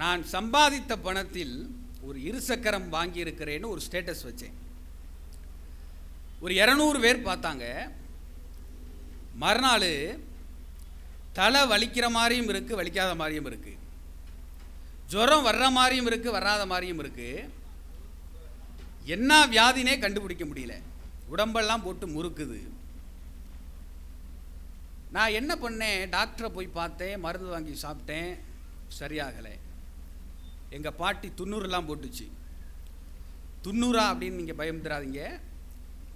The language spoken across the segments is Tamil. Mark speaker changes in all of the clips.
Speaker 1: நான் சம்பாதித்த பணத்தில் ஒரு இருசக்கரம் வாங்கியிருக்கிறேன்னு ஒரு ஸ்டேட்டஸ் வச்சேன். ஒரு 200 பேர் பார்த்தாங்க. மறுநாள் தலை வலிக்கிற மாதிரியும் இருக்குது, வலிக்காத மாதிரியும் இருக்குது. ஜுரம் வர்ற மாதிரியும் இருக்குது, வராத மாதிரியும் இருக்குது. என்ன வியாதினே கண்டுபிடிக்க முடியல. உடம்பெல்லாம் போட்டு முறுக்குது. நான் என்ன பண்ணேன், டாக்டரை போய் பார்த்தேன், மருந்து வாங்கி சாப்பிட்டேன், சரியாகலை. எங்கள் பாட்டி 90 போட்டுச்சு. 90 அப்படின்னு நீங்கள் பயந்துடாதீங்க,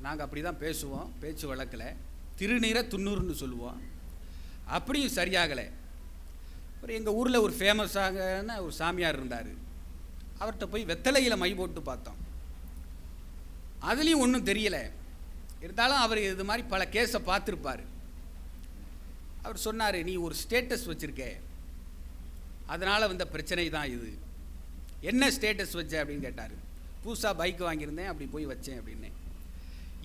Speaker 1: நாங்கள் அப்படி தான் பேசுவோம், பேச்சு வழக்கில் திருநீரை 90ன்னு சொல்லுவோம். அப்படியும் சரியாகலை. அப்புறம் எங்கள் ஊரில் ஒரு ஃபேமஸான ஒரு சாமியார் இருந்தார். அவர்கிட்ட போய் வெத்தலையில் மை போட்டு பார்த்தோம். அதுலேயும் ஒன்றும் தெரியலை. இருந்தாலும் அவர் இது மாதிரி பல கேஸை பார்த்துருப்பார். அவர் சொன்னார், நீ ஒரு ஸ்டேட்டஸ் வச்சுருக்க, அதனால் வந்த பிரச்சனை தான் இது. என்ன ஸ்டேட்டஸ் வச்ச அப்படின்னு கேட்டார். புதுசாக பைக் வாங்கியிருந்தேன், அப்படி போய் வச்சேன் அப்படின்னேன்.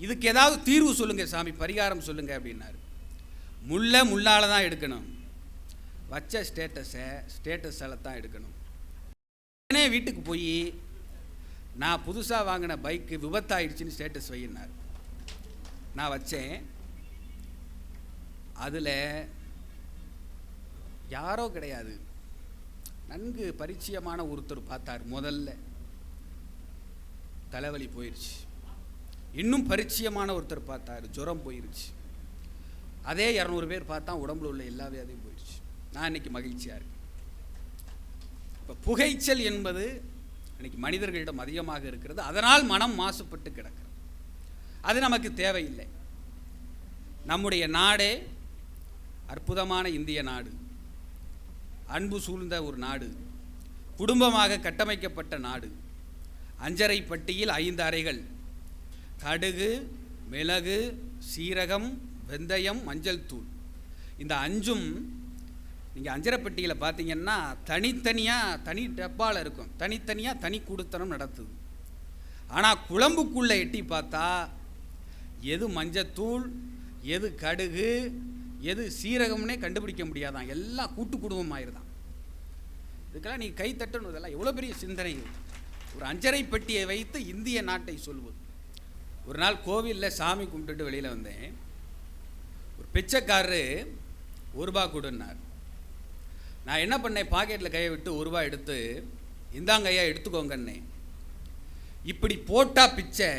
Speaker 1: இதுக்கு ஏதாவது தீர்வு சொல்லுங்கள் சாமி, பரிகாரம் சொல்லுங்கள் அப்படின்னாரு. முள்ளால் தான் எடுக்கணும், வச்ச ஸ்டேட்டஸால் தான் எடுக்கணும். உடனே வீட்டுக்கு போய் நான் புதுசாக வாங்கின பைக்கு விபத்தாயிடுச்சுன்னு ஸ்டேட்டஸ் வையினார். நான் வச்சேன். அதில் யாரோ கிடையாது, நன்கு பரிச்சயமான ஒருத்தர் பார்த்தார். முதல்ல தலைவலி போயிடுச்சு. இன்னும் பரிச்சயமான ஒருத்தர் பார்த்தார், ஜுரம் போயிடுச்சு. அதே 200 பேர் பார்த்தா உடம்புல உள்ள எல்லா வியாதியும் போயிடுச்சு. நான் இன்னைக்கு மகிழ்ச்சியாக இருக்கேன். இப்போ புகைச்சல் என்பது இன்னைக்கு மனிதர்களிடம் அதிகமாக இருக்கிறது. அதனால் மனம் மாசுபட்டு கிடக்கிறது. அது நமக்கு தேவையில்லை. நம்முடைய நாடே அற்புதமான இந்திய நாடு, அன்பு சூழ்ந்த ஒரு நாடு, குடும்பமாக கட்டமைக்கப்பட்ட நாடு. 5 பட்டியில் 5 அறைகள், கடுகு, மிளகு, சீரகம், வெந்தயம், மஞ்சள் தூள். இந்த 5ம் நீங்கள் 5 பெட்டியில் பார்த்தீங்கன்னா தனித்தனியாக தனி டப்பாவில் இருக்கும். தனித்தனியாக தனி குடுத்தனம் நடத்துது. ஆனால் குழம்புக்குள்ளே எட்டி பார்த்தா எது மஞ்சத்தூள், எது கடுகு, எது சீரகம்னே கண்டுபிடிக்க முடியாதான். எல்லாம் கூட்டு குடும்பம் ஆயிருதான். இதுக்கெல்லாம் நீங்கள் கை தட்டணும். இதெல்லாம் எவ்வளோ பெரிய சிந்தனை. ஒரு 5 பெட்டியை வைத்து இந்திய நாட்டை சொல்வது. ஒரு நாள் கோவிலில் சாமி கும்பிட்டுட்டு வெளியில் வந்தேன். ஒரு பிச்சைக்காரரு 1 ரூபா கொடுன்னார். நான் என்ன பண்ணேன், பாக்கெட்டில் கையை விட்டு 1 ரூபா எடுத்து, இந்தாங்க ஐயா எடுத்துக்கோங்கன்னே. இப்படி போட்டால் பிச்சை,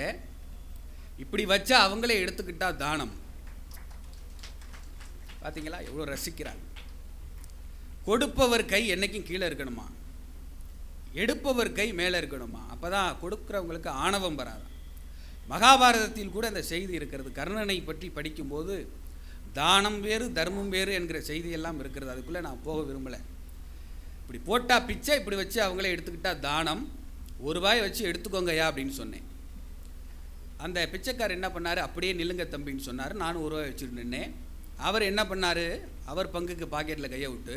Speaker 1: இப்படி வச்சா அவங்களே எடுத்துக்கிட்டா தானம். பார்த்தீங்களா எவ்வளோ ரசிக்கிறாங்க. கொடுப்பவர் கை என்னைக்கும் கீழே இருக்கணுமா, எடுப்பவர் கை மேலே இருக்கணுமா. அப்போ தான் கொடுக்குறவங்களுக்கு ஆணவம் வராது. மகாபாரதத்தில் கூட அந்த செய்தி இருக்கிறது. கர்ணனை பற்றி படிக்கும்போது தானம் வேறு தர்மம் வேறு என்கிற செய்தியெல்லாம் இருக்கிறது. அதுக்குள்ளே நான் போக விரும்பலை. இப்படி போட்டால் பிச்சை, இப்படி வச்சு அவங்களே எடுத்துக்கிட்டா தானம். 1 ரூபாய் வச்சு எடுத்துக்கோங்கய்யா அப்படின்னு சொன்னேன். அந்த பிச்சைக்கார் என்ன பண்ணார், அப்படியே நில்லுங்க தம்பின்னு சொன்னார். நானும் 1 ரூபாய் வச்சுட்டு நின்னேன். அவர் என்ன பண்ணார், அவர் பங்குக்கு பாக்கெட்டில் கையை விட்டு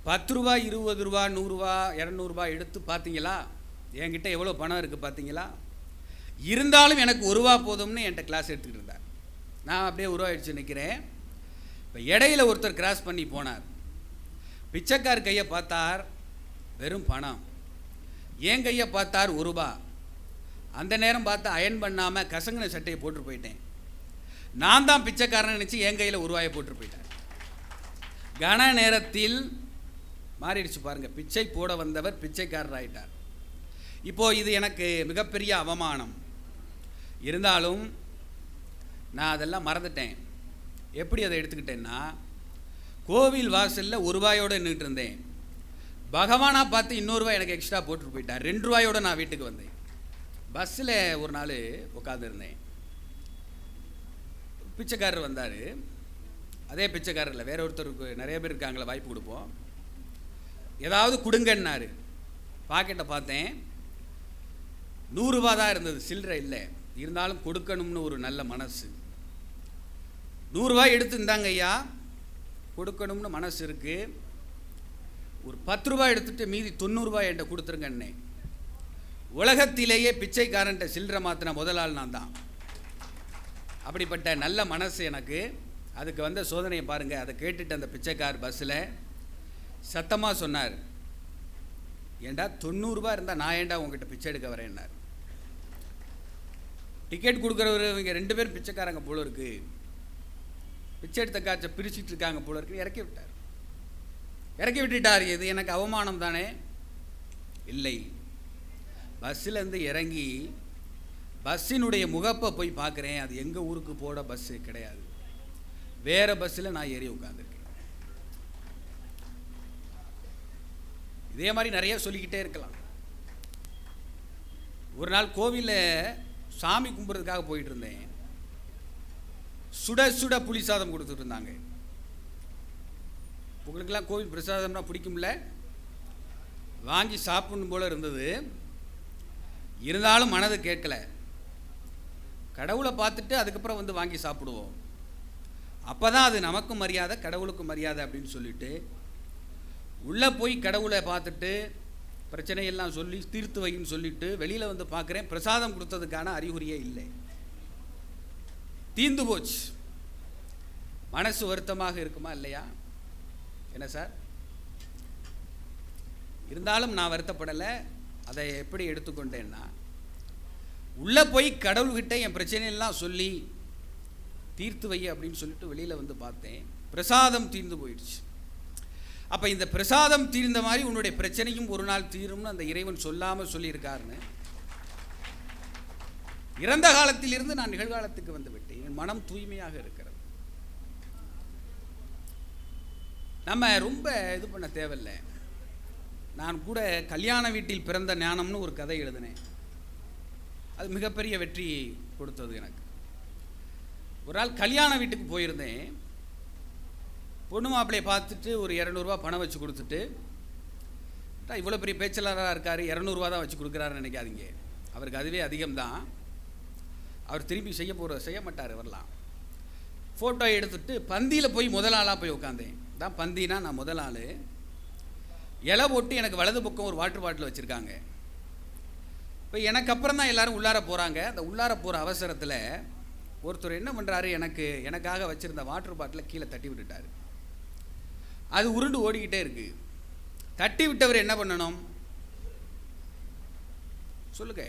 Speaker 1: 10 ரூபாய், 20 ரூபா, 100 ரூபா, 200 ரூபாய் எடுத்து, பார்த்தீங்களா என்கிட்ட எவ்வளோ பணம் இருக்குது பார்த்தீங்களா, இருந்தாலும் எனக்கு 1 ரூபா போதும்னு என்கிட்ட கிளாஸ் எடுத்துக்கிட்டு இருந்தார். நான் அப்படியே 1 ரூபா அடிச்சு நிற்கிறேன். இப்போ இடையில ஒருத்தர் கிராஸ் பண்ணி போனார். பிச்சைக்கார் கையை பார்த்தார், வெறும் பணம். என் கையை பார்த்தார், 1 ரூபா. அந்த நேரம் பார்த்து அயன் பண்ணாமல் கசங்கின சட்டையை போட்டு போயிட்டேன். நான் தான் பிச்சைக்காரன் நினச்சி என் கையில் 1 ரூபாயை போட்டு போயிட்டேன். கன நேரத்தில் மாறிடுச்சு பாருங்கள். பிச்சை போட வந்தவர் பிச்சைக்காரர் ஆகிட்டார். இப்போது இது எனக்கு மிகப்பெரிய அவமானம். இருந்தாலும் நான் அதெல்லாம் மறந்துட்டேன். எப்படி அதை எடுத்துக்கிட்டேன்னா, கோவில் வாசலில் 1 ரூபாயோடு நின்றுட்டு இருந்தேன். பகவானாக பார்த்து 200 ரூபாய் எனக்கு எக்ஸ்ட்ரா போட்டு போயிட்டார். 2 ரூபாயோடு நான் வீட்டுக்கு வந்தேன். பஸ்ஸில் ஒரு நாள் உட்காந்துருந்தேன். பிச்சைக்காரர் வந்தார். அதே பிச்சைக்காரர் இல்லை, வேற ஒருத்தருக்கு, நிறைய பேர் இருக்காங்களே, வாய்ப்பு கொடுப்போம், ஏதாவது கொடுங்கன்னாரு. பாக்கெட்டை பார்த்தேன், 100 ரூபா தான் இருந்தது, சில்லறை இல்லை. இருந்தாலும் கொடுக்கணும்னு ஒரு நல்ல மனசு. 100 ரூபாய் எடுத்து இருந்தாங்க ஐயா, கொடுக்கணும்னு மனசு இருக்குது. ஒரு 10 ரூபாய் எடுத்துகிட்டு மீதி 90 ரூபாய் என்கிட்ட கொடுத்துருங்கன்னே. உலகத்திலேயே பிச்சைக்காரன்ட்ட சில்லறை மாற்றின முதல் ஆள் நான் தான். அப்படிப்பட்ட நல்ல மனசு எனக்கு. அதுக்கு வந்த சோதனையை பாருங்கள். அதை கேட்டுட்டு அந்த பிச்சைக்கார் பஸ்ஸில் சத்தமாக சொன்னார், ஏண்டா 90 ரூபா இருந்தால் நான் ஏண்டா உங்ககிட்ட பிச்சை எடுக்க வரேன்னார். டிக்கெட் கொடுக்குறவர் இவங்க 2 பேரும் பிச்சைக்காரங்க போல இருக்கு, பிச்சை எடுத்த காய்ச்ச பிரிச்சுட்டு இருக்காங்க போல இருக்கு, இறக்கி விட்டார். இறக்கி விட்டுட்டார். இது எனக்கு அவமானம் தானே? இல்லை. பஸ்ஸில் இருந்து இறங்கி பஸ்ஸினுடைய முகப்பை போய் பார்க்குறேன், அது எங்கள் ஊருக்கு போட பஸ்ஸு கிடையாது, வேறு பஸ்ஸில் நான் ஏறி உட்காந்துருக்கேன். இதே மாதிரி நிறைய சொல்லிக்கிட்டே இருக்கலாம். ஒரு நாள் கோவிலில் சாமி கும்பிட்றதுக்காக போயிட்டு இருந்தேன். சுட சுட புளி சாதம் கொடுத்துட்டு இருந்தாங்க. உங்களுக்கெல்லாம் கோவில் பிரசாதம்னா பிடிக்கும்ல, வாங்கி சாப்பிடணும் போல இருந்தது. இருந்தாலும் மனது கேட்கல. கடவுளை பார்த்துட்டு அதுக்கப்புறம் வந்து வாங்கி சாப்பிடுவோம், அப்போ தான் அது நமக்கும் மரியாதை கடவுளுக்கும் மரியாதை அப்படின்னு சொல்லிட்டு உள்ளே போய் கடவுளை பார்த்துட்டு பிரச்சனையெல்லாம் சொல்லி தீர்த்து வைன்னு சொல்லிட்டு வெளியில் வந்து பார்க்குறேன், பிரசாதம் கொடுத்ததுக்கான அறிகுறியே இல்லை, தீர்ந்து போச்சு. மனசு வருத்தமாக இருக்குமா இல்லையா? என்ன சார்? இருந்தாலும் நான் வருத்தப்படலை. அதை எப்படி எடுத்துக்கொண்டேன்னா, உள்ளே போய் கடவுள்கிட்ட என் பிரச்சனையெல்லாம் சொல்லி தீர்த்து வை அப்படின்னு சொல்லிட்டு வெளியில் வந்து பார்த்தேன், பிரசாதம் தீர்ந்து போயிடுச்சு. அப்போ இந்த பிரசாதம் தீர்ந்த மாதிரி உன்னுடைய பிரச்சனையும் ஒரு நாள் தீரும்னு அந்த இறைவன் சொல்லாமல் சொல்லியிருக்காருன்னு இறந்த காலத்திலிருந்து நான் நிகழ்காலத்துக்கு வந்து விட்டேன். என் மனம் தூய்மையாக இருக்கிறது. நம்ம ரொம்ப இது பண்ண தேவையில்லை. நான் கூட கல்யாண வீட்டில் பிறந்த ஞானம்னு ஒரு கதை எழுதினேன். அது மிகப்பெரிய வெற்றி கொடுத்தது எனக்கு. ஒரு நாள் கல்யாண வீட்டுக்கு போயிருந்தேன். பொண்ணு மாப்பிள்ளையை பார்த்துட்டு ஒரு 200 ரூபா பணம் வச்சு கொடுத்துட்டு, இவ்வளோ பெரிய பேச்சலாராக இருக்கார், 200 ரூபா தான் வச்சு கொடுக்குறாருன்னு நினைக்காதீங்க. அவருக்கு அதுவே அதிகம்தான். அவர் திரும்பி செய்ய மாட்டார். வரலாம். ஃபோட்டோ எடுத்துட்டு பந்தியில் போய் முதல் ஆளாக போய் உட்காந்தேன். தான் பந்தினா நான் முதல் ஆள். இலை போட்டு எனக்கு வலது பக்கம் ஒரு வாட்டர் பாட்டில் வச்சுருக்காங்க. இப்போ எனக்கு அப்புறம் தான் எல்லோரும் உள்ளார போகிறாங்க. அந்த உள்ளார போகிற அவசரத்தில் ஒருத்தர் என்ன பண்ணுறாரு, எனக்காக வச்சுருந்த வாட்டர் பாட்டிலை கீழே தட்டி விட்டுட்டார். அது உருண்டு ஓடிக்கிட்டே இருக்கு. தட்டி விட்டவர் என்ன பண்ணணும் சொல்லுங்க?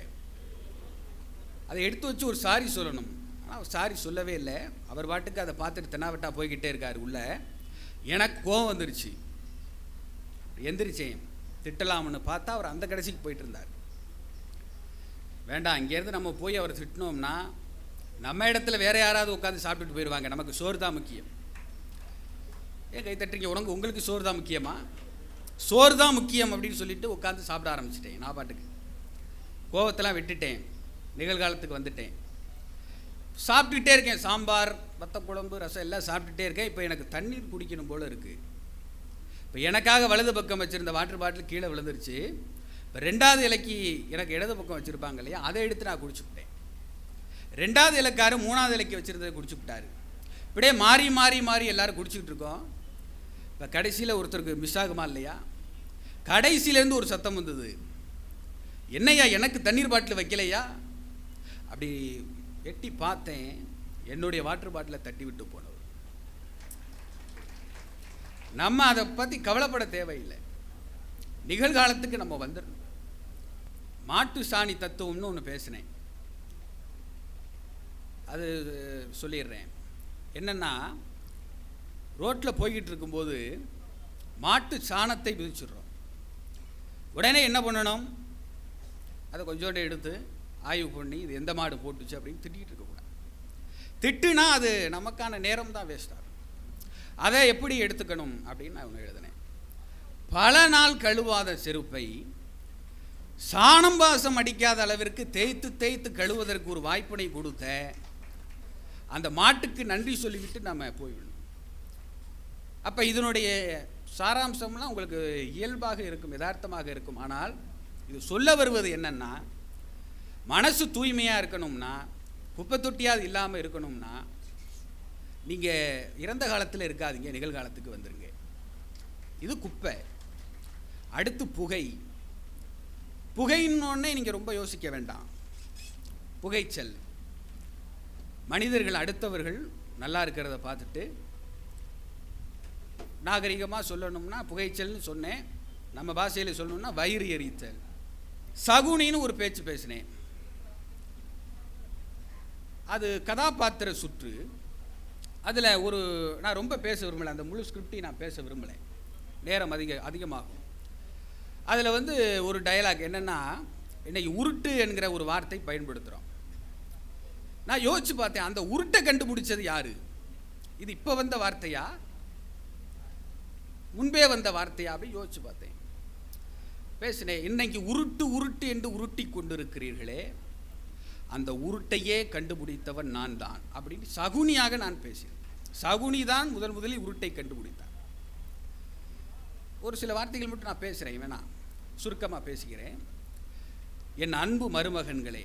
Speaker 1: அதை எடுத்து வச்சு ஒரு சாரி சொல்லணும். ஆனால் சாரி சொல்லவே இல்லை. அவர் பாட்டுக்கு அதை பார்த்துட்டு தென்னாவட்டா போய்கிட்டே இருக்கார் உள்ள. எனக்கு கோவம் வந்துருச்சு. எந்திரிச்சேன், திட்டலாம்னு பார்த்தா அவர் அந்த கடைசிக்கு போயிட்டு இருந்தார். வேண்டாம், இங்கேருந்து நம்ம போய் அவரை திட்டினோம்னா நம்ம இடத்துல வேறு யாராவது உட்காந்து சாப்பிட்டுட்டு போயிடுவாங்க. நமக்கு சோறு தான் முக்கியம். ஏன் கை தட்டுறீங்க? உங்களுக்கு சோறு தான் முக்கியமா? சோறு தான் முக்கியம் அப்படின்னு சொல்லிட்டு உட்காந்து சாப்பிட ஆரம்பிச்சிட்டேன். நான் பாட்டுக்கு கோவத்தெல்லாம் விட்டுட்டேன். நிகழ்காலத்துக்கு வந்துட்டேன். சாப்பிட்டுக்கிட்டே இருக்கேன். சாம்பார், வத்த குழம்பு, ரசம் எல்லாம் சாப்பிட்டுட்டே இருக்கேன். இப்போ எனக்கு தண்ணீர் குடிக்கணும் போல் இருக்குது. இப்போ எனக்காக வலது பக்கம் வச்சுருந்த வாட்டர் பாட்டில் கீழே விழுந்துருச்சு. இப்போ 2வது இலைக்கு எனக்கு இடது பக்கம் வச்சுருப்பாங்க இல்லையா, அதை எடுத்து நான் குடிச்சுக்கிட்டேன். 2வது இலைக்காரு 3வது இலைக்கு வச்சுருந்ததை குடிச்சுக்கிட்டாரு. இப்படியே மாறி மாறி மாறி எல்லோரும் குடிச்சிக்கிட்டு இருக்கோம். இப்போ கடைசியில் ஒருத்தருக்கு மிஸ் ஆகுமா இல்லையா? கடைசியிலேருந்து ஒரு சத்தம் வந்தது, என்னையா எனக்கு தண்ணீர் பாட்டில் வைக்கலையா? அப்படி எட்டி பார்த்தேன், என்னுடைய வாட்டர் பாட்டிலை தட்டி விட்டு போனவர். நம்ம அதை பற்றி கவலைப்பட தேவையில்லை. நிகழ்காலத்துக்கு நம்ம வந்துடணும். மாட்டு சாணி தத்துவம்னு ஒன்று பேசினேன், அது சொல்லிடுறேன். என்னென்னா, ரோட்டில் போய்கிட்டு இருக்கும்போது மாட்டு சாணத்தை மிதிச்சிடுறோம். உடனே என்ன பண்ணணும்? அதை கொஞ்சோண்டு எடுத்து ஆய்வு பண்ணி இது எந்த மாடு போட்டுச்சு அப்படின்னு திட்டிகிட்டு இருக்கக்கூடாது. திட்டுனா அது நமக்கான நேரம் தான் வேஸ்ட் ஆகும். அதை எப்படி எடுத்துக்கணும் அப்படின்னு நான் ஒன்று எழுதினேன். பல நாள் கழுவாத செருப்பை சாணம் வாசம் அடிக்காத அளவிற்கு தேய்த்து தேய்த்து கழுவதற்கு ஒரு வாய்ப்பினை கொடுத்த அந்த மாட்டுக்கு நன்றி சொல்லிவிட்டு நம்ம போய்விடணும். அப்போ இதனுடைய சாராம்சம்லாம் உங்களுக்கு இயல்பாக இருக்கும், யதார்த்தமாக இருக்கும். ஆனால் இது சொல்ல வருவது என்னன்னா, மனசு தூய்மையாக இருக்கணும்னா, குப்பை தொட்டியாவது இல்லாமல் இருக்கணும்னா, நீங்கள் இறந்த காலத்தில் இருக்காதீங்க, நிகழ்காலத்துக்கு வந்துடுங்க. இது குப்பை. அடுத்து புகை. புகைன்னொன்னே நீங்கள் ரொம்ப யோசிக்க வேண்டாம். புகைச்சல். மனிதர்கள் அடுத்தவர்கள் நல்லா இருக்கிறத பார்த்துட்டு நாகரிகமாக சொல்லணும்னா புகைச்சல்னு சொன்னேன். நம்ம பாஷையில் சொல்லணும்னா வயிறு எரித்தல். சகுனின்னு ஒரு பேச்சு பேசினேன். அது கதாபாத்திர சுற்று. அதில் நான் ரொம்ப பேச விரும்பலை, அந்த முழு ஸ்கிரிப்டையும் நான் பேச விரும்பலை, நேரம் அதிகமாகும். அதில் ஒரு டயலாக் என்னென்னா, இன்னைக்கு உருட்டு என்கிற ஒரு வார்த்தை பயன்படுத்துகிறோம். நான் யோசிச்சு பார்த்தேன், அந்த உருட்டை கண்டுபிடிச்சது யாரு? இது இப்போ வந்த வார்த்தையா, முன்பே வந்த வார்த்தையா அப்படி யோசிச்சு பார்த்தேன். பேசினேன், இன்னைக்கு உருட்டு உருட்டு என்று உருட்டி கொண்டிருக்கிறீர்களே, அந்த உருட்டையே கண்டுபிடித்தவன் நான் தான் அப்படின்னு சகுனியாக நான் பேசினேன். சகுனி தான் முதலில் உருட்டை கண்டுபிடித்தான். ஒரு சில வார்த்தைகள் மட்டும் நான் பேசுகிறேன், வேணா சுருக்கமாக பேசுகிறேன். என் அன்பு மருமகன்களே,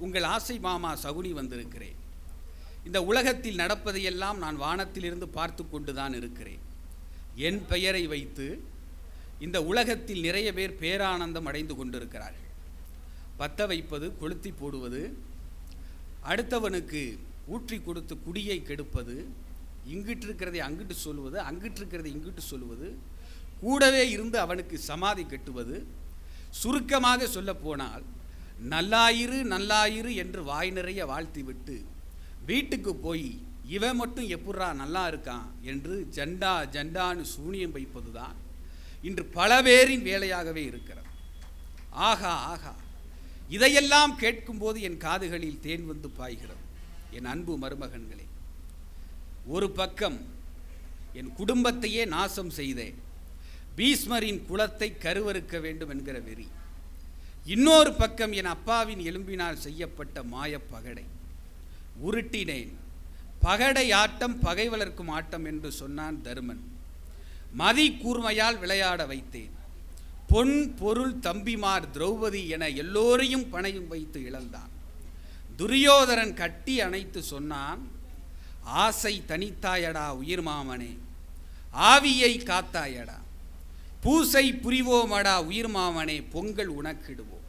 Speaker 1: உங்கள் ஆசை மாமா சகுனி வந்திருக்கிறேன். இந்த உலகத்தில் நடப்பதையெல்லாம் நான் வானத்திலிருந்து பார்த்து கொண்டு தான் இருக்கிறேன். என் பெயரை வைத்து இந்த உலகத்தில் நிறைய பேர் பேரானந்தம் அடைந்து கொண்டிருக்கிறார்கள். பற்ற வைப்பது, கொளுத்தி போடுவது, அடுத்தவனுக்கு ஊற்றி கொடுத்து குடியை கெடுப்பது, இங்கிட்டு இருக்கிறதை அங்கிட்டு சொல்லுவது, அங்கிட்டு இருக்கிறதை இங்கிட்டு சொல்லுவது, கூடவே இருந்து அவனுக்கு சமாதி கட்டுவது, சுருக்கமாக சொல்ல போனால் நல்லாயிரு நல்லாயிரு என்று வாய் நிறைய வாழ்த்தி விட்டு வீட்டுக்கு போய் இவன் மட்டும் எப்பட்றா நல்லா இருக்கான் என்று ஜண்டா ஜண்டான்னு சூனியம் வைப்பது தான் இன்று பல பேரின் வேலையாகவே இருக்கிறது. ஆகா ஆகா, இதையெல்லாம் கேட்கும்போது என் காதுகளில் தேன் வந்து பாய்கிறது. என் அன்பு மருமகன்களே, ஒரு பக்கம் என் குடும்பத்தையே நாசம் செய்தேன், பீஷ்மரின் குலத்தை கருவறுக்க வேண்டும் என்கிற வெறி. இன்னொரு பக்கம் என் அப்பாவின் எலும்பினால் செய்யப்பட்ட மாயப்பகடை. உருட்டினேன், பகடை ஆட்டம் பகை வளர்க்கும் ஆட்டம் என்று சொன்னான் தருமன். மதி கூர்மையால் விளையாட வைத்தேன். பொன் பொருள் தம்பிமார் திரௌபதி என எல்லோரையும் பணையும் வைத்து இழந்தான். துரியோதரன் கட்டி அணைத்து சொன்னான், ஆசை தனித்தாயடா உயிர் மாமனே, ஆவியை காத்தாயடா, பூசை புரிவோமடா உயிர் மாமனே, பொங்கல் உனக்கிடுவோம்,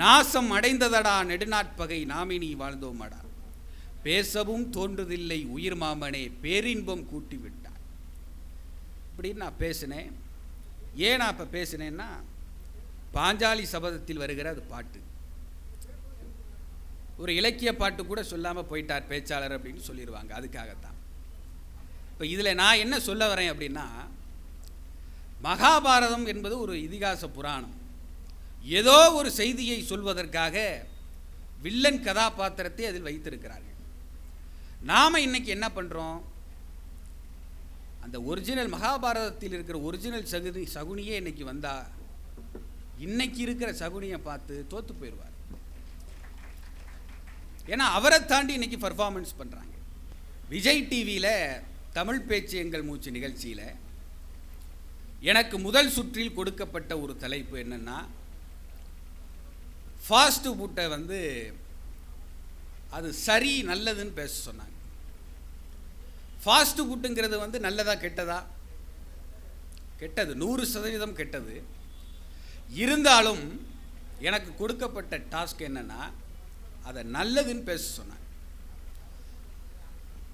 Speaker 1: நாசம் அடைந்ததடா நெடுநாட்பகை நாமினி வாழ்ந்தோமடா, பேசவும் தோன்றுதில்லை உயிர் மாமனே, பேரின்பம் கூட்டி விட்டான். இப்படின்னு நான் பேசினேன். ஏன் நான் இப்போ பேசினேன்னா, பாஞ்சாலி சபதத்தில் வருகிற அது பாட்டு, ஒரு இலக்கிய பாட்டு கூட சொல்லாமல் போயிட்டார் பேச்சாளர் அப்படின்னு சொல்லிடுவாங்க, அதுக்காகத்தான். இப்போ இதில் நான் என்ன சொல்ல வரேன் அப்படின்னா, மகாபாரதம் என்பது ஒரு இதிகாச புராணம். ஏதோ ஒரு செய்தியை சொல்வதற்காக வில்லன் கதாபாத்திரத்தை அதில் வைத்திருக்கிறார்கள். நாம் இன்னைக்கு என்ன பண்ணுறோம், அந்த ஒரிஜினல் மகாபாரதத்தில் இருக்கிற ஒரிஜினல் சகுனியே இன்னைக்கு வந்தா, இன்னைக்கு இருக்கிற சகுனியை பார்த்து தோற்று போயிடுவார். ஏன்னா அவரை தாண்டி இன்னைக்கு பர்ஃபார்மன்ஸ் பண்ணுறாங்க. விஜய் டிவியில் தமிழ் பேச்சு எங்கள் மூச்சு நிகழ்ச்சியில் எனக்கு முதல் சுற்றில் கொடுக்கப்பட்ட ஒரு தலைப்பு என்னென்னா, ஃபாஸ்ட் ஃபுட்டை அது சரி நல்லதுன்னு பேச சொன்னாங்க. ஃபாஸ்ட் ஃபுட்டுங்கிறது நல்லதா கெட்டதா? கெட்டது, 100% கெட்டது. இருந்தாலும் எனக்கு கொடுக்கப்பட்ட டாஸ்க் என்னன்னா, அதை நல்லதுன்னு பேச சொன்னாங்க.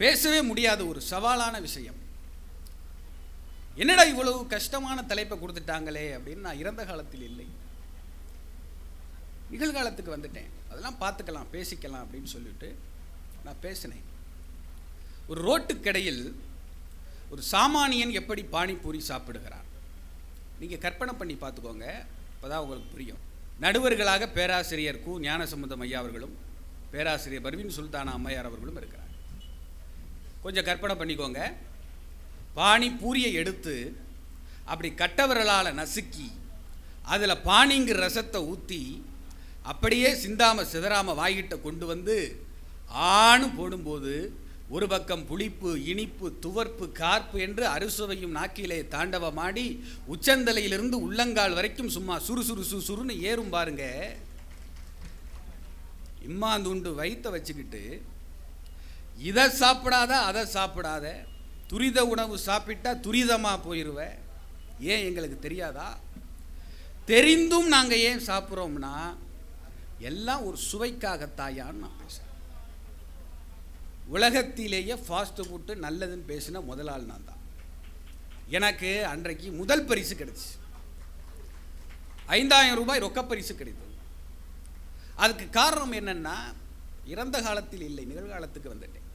Speaker 1: பேசவே முடியாத ஒரு சவாலான விஷயம். என்னடா இவ்வளவு கஷ்டமான தலைப்பை கொடுத்துட்டாங்களே அப்படின்னு நான் இறந்த காலத்தில் இல்லை, நிகழ்காலத்துக்கு வந்துட்டேன். அதெல்லாம் பார்த்துக்கலாம், பேசிக்கலாம் அப்படின்னு சொல்லிட்டு நான் பேசினேன். ஒரு ரோட்டுக்கடையில் ஒரு சாமானியன் எப்படி பானிபூரி சாப்பிடுகிறான், நீங்கள் கற்பனை பண்ணி பார்த்துக்கோங்க, அப்போதான் உங்களுக்கு புரியும். நடுவர்களாக பேராசிரியர் கு ஞானசம்பந்தம் ஐயா அவர்களும் பேராசிரியர் பர்வீன் சுல்தானா அம்மையார் அவர்களும் இருக்கிறார். கொஞ்சம் கற்பனை பண்ணிக்கோங்க. பானிபூரியை எடுத்து அப்படி கட்டவரலால் நசுக்கி அதில் பானிங்கிற ரசத்தை ஊற்றி அப்படியே சிந்தாமல் சிதறாமல் வாய்கிட்ட கொண்டு வந்து ஆணு போடும்போது ஒரு பக்கம் புளிப்பு, இனிப்பு, துவர்ப்பு, கார்ப்பு என்று அறுசுவையும் நாக்கிலே தாண்டவமாடி உச்சந்தலையிலிருந்து உள்ளங்கால் வரைக்கும் சும்மா சுறுசுறுன்னு ஏறும் பாருங்க. இம்மாந்துண்டு வயிற்ற வச்சுக்கிட்டு இதை சாப்பிடாத அதை சாப்பிடாத, துரித உணவு சாப்பிட்டா துரிதமாக போயிடுவேன், ஏன் எங்களுக்கு தெரியாதா? தெரிந்தும் நாங்கள் ஏன் சாப்பிட்றோம்னா, எல்லாம் ஒரு சுவைக்காகத்தாயான்னு நான் பேசுகிறேன். உலகத்திலேயே ஃபாஸ்ட் ஃபுட்டு நல்லதுன்னு பேசின முதல் ஆள் நான் தான். எனக்கு அன்றைக்கு முதல் பரிசு கிடைச்சு 5000 ரூபாய் ரொக்க பரிசு கிடைத்தது. அதுக்கு காரணம் என்னன்னா, இறந்த காலத்தில் இல்லை, நிகழ்காலத்துக்கு வந்துட்டேன்.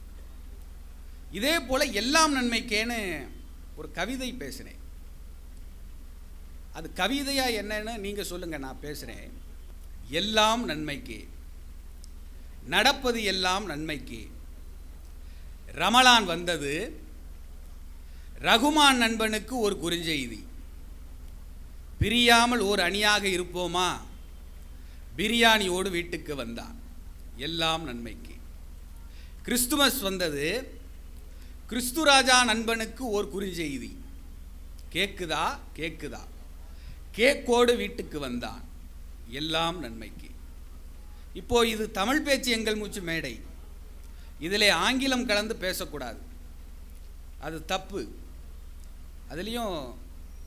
Speaker 1: இதே போல எல்லாம் நன்மைக்கேன்னு ஒரு கவிதை பேசினேன். அது கவிதையா என்னன்னு நீங்க சொல்லுங்க, நான் பேசுறேன். எல்லாம் நன்மைக்கே, நடப்பது எல்லாம் நன்மைக்கே. ரமலான் வந்தது, ரகுமான் நண்பனுக்கு ஒரு குறுஞ்செய்தி. பிரியாமல் ஓர் அணியாக இருப்போமா, பிரியாணியோடு வீட்டுக்கு வந்தான். எல்லாம் நன்மைக்கு. கிறிஸ்துமஸ் வந்தது, கிறிஸ்துராஜா நண்பனுக்கு ஒரு குறுஞ்செய்தி. கேக்குதா கேக்குதா, கேக்கோடு வீட்டுக்கு வந்தான். எல்லாம் நன்மைக்கு. இப்போ இது தமிழ் பேச்சு எங்கள் மூச்சு மேடை. இதிலே ஆங்கிலம் கலந்து பேசக்கூடாது, அது தப்பு. அதுலேயும்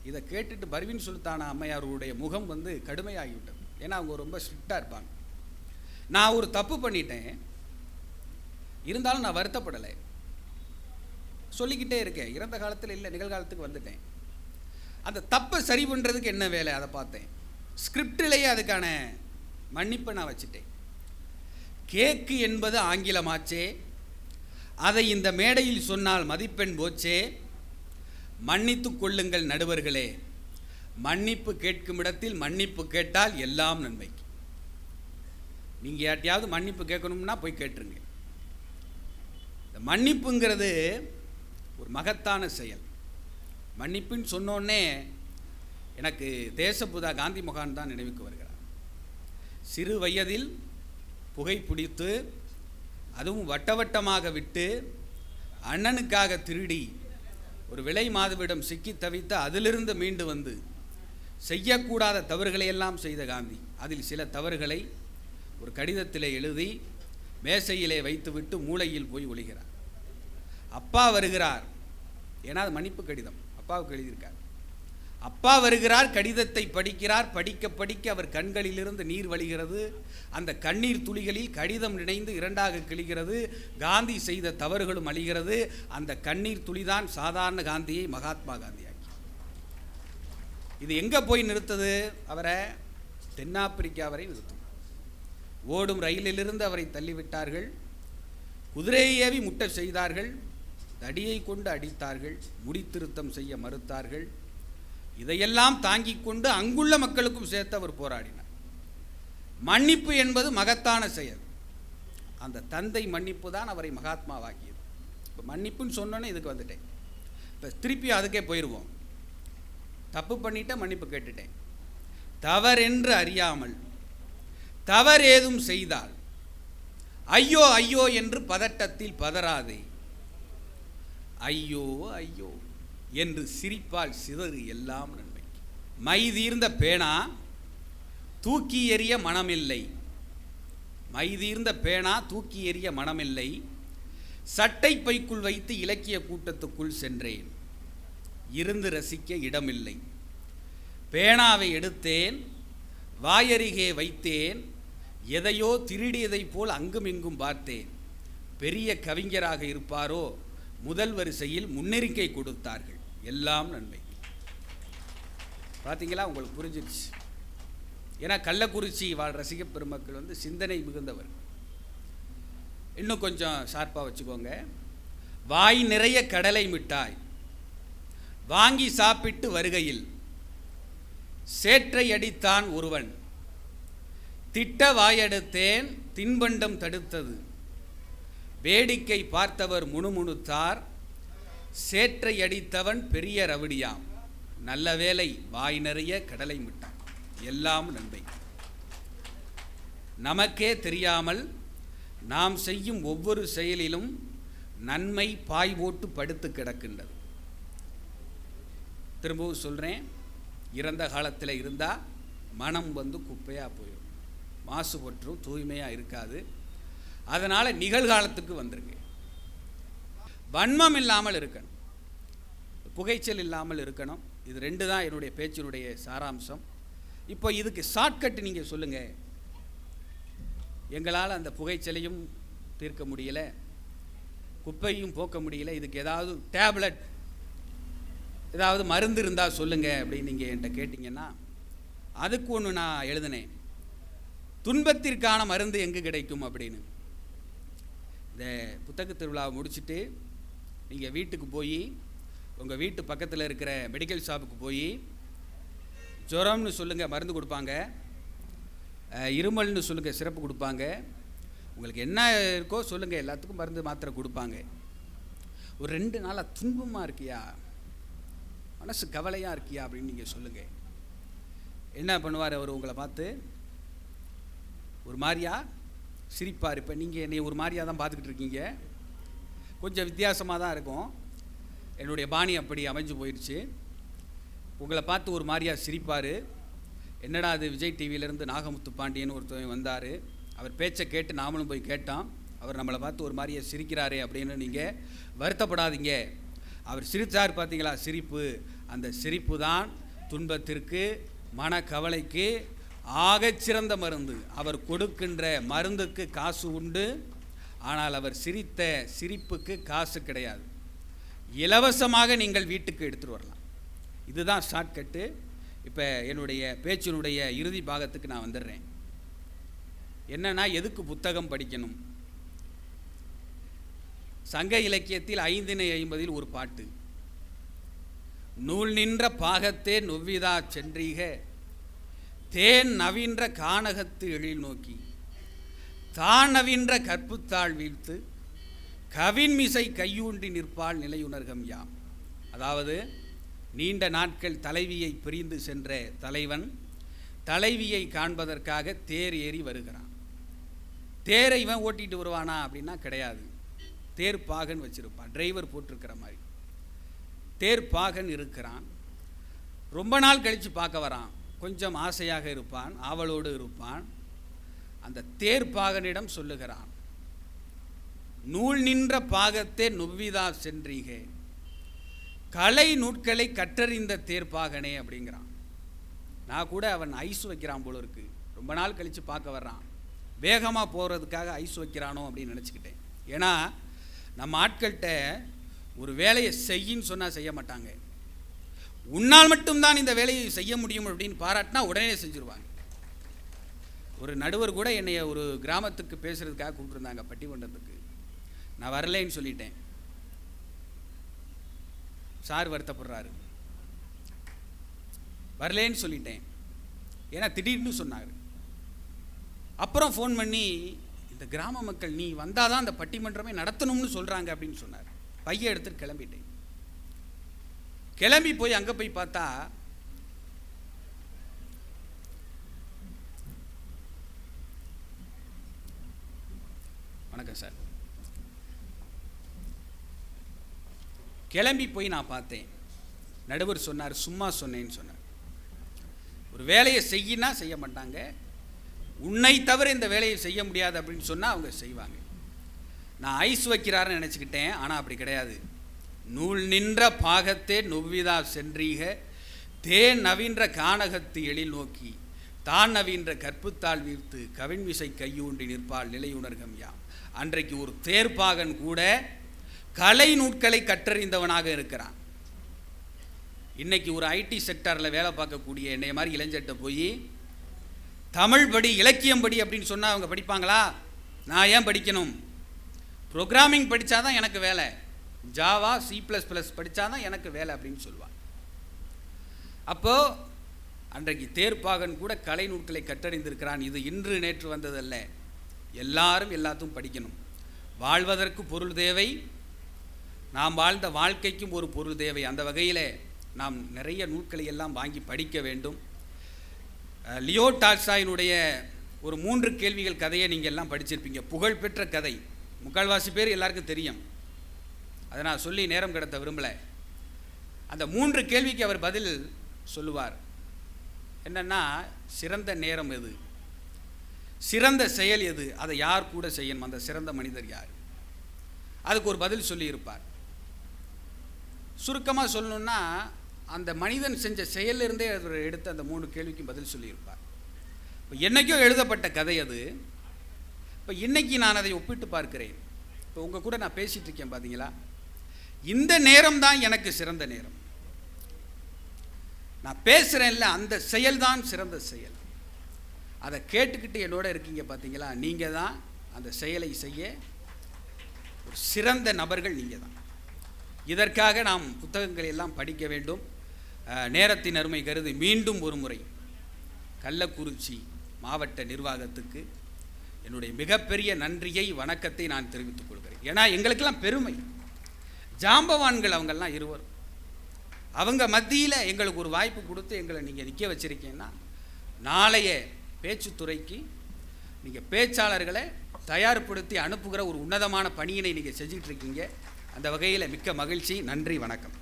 Speaker 1: இதை கேட்டுட்டு பர்வீன் சுல்தானா அம்மையாருடைய முகம் வந்து கடுமையாகிவிட்டது. ஏன்னா அவங்க ரொம்ப ஸ்ட்ரிக்டாக இருப்பாங்க. நான் ஒரு தப்பு பண்ணிட்டேன், இருந்தாலும் நான் வருத்தப்படலை, சொல்லிக்கிட்டே இருக்கேன். இறந்த காலத்தில் இல்லை, நிகழ்காலத்துக்கு வந்துட்டேன். அந்த தப்பை சரி பண்ணுறதுக்கு என்ன வேலை அதை பார்த்தேன். ஸ்கிரிப்டிலேயே அதுக்கான மன்னிப்பை நான் வச்சுட்டேன். கேக்கு என்பது ஆங்கிலமாச்சே, அதை இந்த மேடையில் சொன்னால் மதிப்பெண் போச்சே. மன்னித்து கொள்ளுங்கள் நடுவர்களே, மன்னிப்பு கேட்கும் இடத்தில் மன்னிப்பு கேட்டால் எல்லாம் நன்மைக்கு. நீங்கள் யார்ட்டையாவது மன்னிப்பு கேட்கணும்னா போய் கேட்டுருங்க. இந்த மன்னிப்புங்கிறது ஒரு மகத்தான செயல். மன்னிப்புன்னு சொன்னோடனே எனக்கு தேசபுதா காந்தி மகான் தான் நினைவுக்கு வருகிறார். சிறு வயதில் புகை பிடித்து, அதுவும் வட்டவட்டமாக விட்டு, அண்ணனுக்காக திருடி, ஒரு விலை மாதவிடம் சிக்கி தவித்து அதிலிருந்து மீண்டு வந்து செய்யக்கூடாத தவறுகளை எல்லாம் செய்த காந்தி, அதில் சில தவறுகளை ஒரு கடிதத்திலே எழுதி மேசையிலே வைத்துவிட்டு மூளையில் போய் ஒளிகிறார். அப்பா வருகிறார், ஏன்னா அது மன்னிப்பு கடிதம், அப்பாவுக்கு எழுதியிருக்கார். அப்பா வருகிறார், கடிதத்தை படிக்கிறார். படிக்க படிக்க அவர் கண்களிலிருந்து நீர் வழிகிறது. அந்த கண்ணீர் துளிகளில் கடிதம் நினைந்து இரண்டாக கிழிகிறது. காந்தி செய்த தவறுகளும் அழிகிறது. அந்த கண்ணீர் துளிதான் சாதாரண காந்தியை மகாத்மா காந்தியாக்கி. இது எங்கே போய் நிறுத்தது அவரை? தென்னாப்பிரிக்கா வரை நிறுத்தும். ஓடும் ரயிலிலிருந்து அவரை தள்ளிவிட்டார்கள். குதிரையை ஏவி முட்டை செய்தார்கள். தடியை கொண்டு அடித்தார்கள். முடித்திருத்தம் செய்ய மறுத்தார்கள். இதையெல்லாம் தாங்கிக் கொண்டு அங்குள்ள மக்களுக்கும் சேர்த்து அவர் போராடினார். மன்னிப்பு என்பது மகத்தான செயல். அந்த தந்தை மன்னிப்பு தான் அவரை மகாத்மாவாக்கியது. இப்போ மன்னிப்புன்னு சொன்னோன்னே இதுக்கு வந்துட்டேன். இப்போ திருப்பி அதுக்கே போயிடுவோம். தப்பு பண்ணிட்டேன், மன்னிப்பு கேட்டுட்டேன். தவறென்று அறியாமல் தவறேதும் செய்தால் ஐயோ ஐயோ என்று பதட்டத்தில் பதறாதே. ஐயோ ஐயோ என்று சிரிப்பால் சிதறு எல்லாம் நன்மை. மை தீர்ந்த பேனா தூக்கி எறிய மனமில்லை. மை தீர்ந்த பேனா தூக்கி எறிய மனமில்லை. சட்டை பைக்குள் வைத்து இலக்கிய கூட்டத்துக்குள் சென்றேன். இருந்து ரசிக்க இடமில்லை. பேனாவை எடுத்தேன், வாயருகே வைத்தேன். எதையோ திருடியதை போல் அங்கும் இங்கும் பார்த்தேன். பெரிய கவிஞராக இருப்பாரோ, முதல் வரிசையில் முன்னெறிக்கை கொடுத்தார்கள். எல்லாம் நன்மை. பார்த்தீங்களா, உங்களுக்கு புரிஞ்சிருச்சு. ஏன்னா கள்ளக்குறிச்சி வாழ் ரசிக பெருமக்கள் வந்து சிந்தனை மிகுந்தவர். இன்னும் கொஞ்சம் ஷார்ப்பாக வச்சுக்கோங்க. வாய் நிறைய கடலை மிட்டாய் வாங்கி சாப்பிட்டு வருகையில் சேற்றை அடித்தான் ஒருவன். திட்ட வாயெடுத்தேன், தின்பண்டம் தடுத்தது. வேடிக்கை பார்த்தவர் முணுமுணுத்தார். சேற்றை அடித்தவன் பெரிய ரவுடியாம். நல்ல வேலை, வாய் நிறைய கடலை மிட்டான். எல்லாம் நன்மை. நமக்கே தெரியாமல் நாம் செய்யும் ஒவ்வொரு செயலிலும் நன்மை பாய் போட்டு படுத்து கிடக்கின்றது. திரும்பவும் சொல்கிறேன், இறந்த காலத்தில் இருந்தால் மனம் வந்து குப்பையாக போயிடும், மாசுபற்றும், தூய்மையாக இருக்காது. அதனால் நிகழ்காலத்துக்கு வந்துருங்க. வன்மம் இல்லாமல் இருக்கணும், புகைச்சல் இல்லாமல் இருக்கணும். இது ரெண்டு தான் என்னுடைய பேச்சினுடைய சாராம்சம். இப்போ இதுக்கு ஷார்ட்கட் நீங்கள் சொல்லுங்கள். எங்களால் அந்த புகைச்சலையும் தீர்க்க முடியலை, குப்பையும் போக்க முடியல, இதுக்கு ஏதாவது டேப்லெட் ஏதாவது மருந்து இருந்தால் சொல்லுங்கள் அப்படின்னு நீங்கள் என்கிட்ட கேட்டிங்கன்னா அதுக்கு ஒன்று நான் எழுதினேன், துன்பத்திற்கான மருந்து எங்கே கிடைக்கும் அப்படின்னு. இந்த புத்தக திருவிழாவை முடிச்சுட்டு நீங்கள் வீட்டுக்கு போய் உங்கள் வீட்டு பக்கத்தில் இருக்கிற மெடிக்கல் ஷாப்புக்கு போய் ஜுரம்னு சொல்லுங்கள், மருந்து கொடுப்பாங்க. இருமல்னு சொல்லுங்கள், சிறப்பு கொடுப்பாங்க. உங்களுக்கு என்ன இருக்கோ சொல்லுங்கள், எல்லாத்துக்கும் மருந்து மாத்திரை கொடுப்பாங்க. ஒரு 2 நாளாக துன்பமாக இருக்கியா, மனசு கவலையாக இருக்கியா அப்படின்னு நீங்கள் சொல்லுங்கள். என்ன பண்ணுவார் அவர்? உங்களை பார்த்து ஒரு மாதிரியா சிரிப்பார். இப்போ நீங்கள் என்னை ஒரு மாதிரியாக தான் பார்த்துக்கிட்டு இருக்கீங்க, கொஞ்சம் வித்தியாசமாக தான் இருக்கும். என்னுடைய பாணி அப்படி அமைஞ்சு போயிடுச்சு. உங்களை பார்த்து ஒரு மாதிரியாக சிரிப்பார். என்னடா அது, விஜய் டிவியிலேருந்து நாகமுத்து பாண்டியன் ஒருத்தர் வந்தார், அவர் பேச்சை கேட்டு நாமளும் போய் கேட்டோம், அவர் நம்மளை பார்த்து ஒரு மாதிரியாக சிரிக்கிறாரே அப்படின்னு நீங்கள் வருத்தப்படாதீங்க. அவர் சிரித்தார் பார்த்தீங்களா, சிரிப்பு. அந்த சிரிப்பு தான் துன்பத்திற்கு, மனக்கவலைக்கு ஆகச்சிறந்த மருந்து. அவர் கொடுக்கின்ற மருந்துக்கு காசு உண்டு, ஆனால் அவர் சிரித்த சிரிப்புக்கு காசு கிடையாது. இலவசமாக நீங்கள் வீட்டுக்கு எடுத்துகிட்டு வரலாம். இதுதான் ஷார்ட்கட்டு. இப்போ என்னுடைய பேச்சினுடைய இறுதி பாகத்துக்கு நான் வந்துடுறேன். என்னன்னா, எதுக்கு புத்தகம் படிக்கணும்? சங்க இலக்கியத்தில் 550 ஒரு பாட்டு, நூல் நின்ற பாகத்தே நொவ்விதா சென்றீக தேன் நவீன்ற கானகத்து எழில் நோக்கி தான் நவீன்ற கற்புத்தாள் வீழ்த்து கவின்மிசை கையூன்றி நிற்பாள் நிலையுணர்கம் யாம். அதாவது, நீண்ட நாட்கள் தலைவியை பிரிந்து சென்ற தலைவன் தலைவியை காண்பதற்காக தேர் ஏறி வருகிறான். தேரை இவன் ஓட்டிட்டு வருவானா அப்படின்னா கிடையாது. தேர் பாகன் வச்சிருப்பான், டிரைவர் போட்டிருக்கிற மாதிரி. தேர் பாகன் இருக்கிறான். ரொம்ப நாள் கழித்து பார்க்க வரான். கொஞ்சம் ஆசையாக இருப்பான், ஆவலோடு இருப்பான். அந்த தேர் பாகனிடம் சொல்லுகிறான், நூல் நின்ற பாகத்தே நொவ்விதா சென்றீக, கலை நூட்களை கற்றறிந்த தேர்ப்பாகனே அப்படிங்கிறான். நான் கூட அவன் ஐஸ் வைக்கிறான் போல இருக்கு, ரொம்ப நாள் கழித்து பார்க்க வர்றான், வேகமாக போகிறதுக்காக ஐஸ் வைக்கிறானோ அப்படின்னு நினச்சிக்கிட்டேன். ஏன்னா நம்ம ஆட்கள்கிட்ட ஒரு வேலையை செய்யின்னு சொன்னால் செய்ய மாட்டாங்க. உன்னால் மட்டும்தான் இந்த வேலையை செய்ய முடியும் அப்படின்னு பாராட்டினா உடனே செஞ்சுருவாங்க. ஒரு நடுவர் கூட என்னைய ஒரு கிராமத்துக்கு பேசுகிறதுக்காக கூப்பிட்டுருந்தாங்க, பட்டிமன்றத்துக்கு. நான் வரலைன்னு சொல்லிட்டேன். சார் வருத்தப்படுறாரு, வரலேன்னு சொல்லிட்டேன். ஏன்னா திடீர்னு சொன்னார். அப்புறம் ஃபோன் பண்ணி, இந்த கிராம மக்கள் நீ வந்தால் தான் அந்த பட்டிமன்றமே நடத்தணும்னு சொல்கிறாங்க அப்படின்னு சொன்னார். பையை எடுத்துட்டு கிளம்பிட்டேன். கிளம்பி போய் அங்கே போய் பார்த்தா வணக்கம் சார். கிளம்பி போய் நான் பார்த்தேன். நடுவர் சொன்னார், சும்மா சொன்னேன்னு சொன்னார். ஒரு வேலையை செய்யினா செய்ய மாட்டாங்க, உன்னை தவிர இந்த வேலையை செய்ய முடியாது அப்படின்னு சொன்னால் அவங்க செய்வாங்க. நான் ஐஸ் வைக்கிறாருன்னு நினச்சிக்கிட்டேன், ஆனால் அப்படி கிடையாது. நூல் நின்ற பாகத்தே நொவ்விதா சென்றீக தேன் நவீன்ற கானகத்து எழில் நோக்கி தான் நவீன்ற கற்புத்தாள் வீழ்த்து கவின்மிசை கையூன்றி நிற்பாள் நிலையுணர்கம் யாம். அன்றைக்கு ஒரு தேர்ப்பாகன் கூட கலை நூட்களை கற்றறிந்தவனாக இருக்கிறான். இன்னைக்கு ஒரு ஐடி செக்டாரில் வேலை பார்க்கக்கூடிய என்னைய மாதிரி இளைஞர்கிட்ட போய் தமிழ் படி, இலக்கியம் படி அப்படின்னு சொன்னால் அவங்க படிப்பாங்களா? நான் ஏன் படிக்கணும்? ப்ரோக்ராமிங் படித்தாதான் எனக்கு வேலை, ஜாவா C++ படித்தாதான் எனக்கு வேலை அப்படின்னு சொல்லுவான். அப்போது அன்றைக்கு தேர்ப்பாகன் கூட கலை நூட்களை கற்றறிந்திருக்கிறான். இது இன்று நேற்று வந்ததல்ல. எல்லாரும் எல்லாத்தையும் படிக்கணும். வாழ்வதற்கு பொருள் தேவை, நாம் வாழ்ந்த வாழ்க்கைக்கும் ஒரு பொருள் தேவை. அந்த வகையில் நாம் நிறைய நூல்களை எல்லாம் வாங்கி படிக்க வேண்டும். லியோ டால்ஸ்டாயினுடைய ஒரு 3 கேள்விகள் கதையை நீங்கள் எல்லாம் படிச்சிருப்பீங்க. புகழ்பெற்ற கதை, முக்கால்வாசி பேர் எல்லாருக்கும் தெரியும். அதை நான் சொல்லி நேரம் கடத்த விரும்பலை. அந்த 3 கேள்விக்கு அவர் பதில் சொல்லுவார். என்னென்னா, சிறந்த நேரம் எது, சிறந்த செயல் எது, அதை யார் கூட செய்யணும், அந்த சிறந்த மனிதர் யார், அதுக்கு ஒரு பதில் சொல்லியிருப்பார். சுருக்கமாக சொல்லணுன்னா, அந்த மனிதன் செஞ்ச செயலிருந்தே அவர் எடுத்து அந்த 3 கேள்விக்கும் பதில் சொல்லியிருப்பார். இப்போ என்றைக்கோ எழுதப்பட்ட கதை அது. இப்போ இன்றைக்கி நான் அதை ஒப்பிட்டு பார்க்கிறேன். இப்போ உங்கள் கூட நான் பேசிகிட்டு இருக்கேன் பார்த்தீங்களா, இந்த நேரம் தான் எனக்கு சிறந்த நேரம். நான் பேசுகிறேன்ல, அந்த செயல்தான் சிறந்த செயல். அதை கேட்டுக்கிட்டு என்னோட இருக்கீங்க பார்த்தீங்களா, நீங்கள் தான் அந்த செயலை செய்ய ஒரு சிறந்த நபர்கள் நீங்கள் தான். இதற்காக நாம் புத்தகங்களை எல்லாம் படிக்க வேண்டும். நேரத்தின் அருமை கருதி மீண்டும் ஒரு முறை கள்ளக்குறிச்சி மாவட்ட நிர்வாகத்துக்கு என்னுடைய மிகப்பெரிய நன்றியை, வணக்கத்தை நான் தெரிவித்துக் கொள்கிறேன். ஏன்னா எங்களுக்கெல்லாம் பெருமை. ஜாம்பவான்கள் அவங்கெல்லாம் இருவரும், அவங்க மத்தியில் எங்களுக்கு ஒரு வாய்ப்பு கொடுத்து எங்களை நீங்கள் நிற்க வச்சுருக்கீங்கன்னா, நாளைய பேச்சுத்துறைக்கு நீங்கள் பேச்சாளர்களை தயார்படுத்தி அனுப்புகிற ஒரு உன்னதமான பணியினை நீங்கள் செஞ்சிட்ருக்கீங்க. அந்த வகையில் மிக்க மகிழ்ச்சி. நன்றி, வணக்கம்.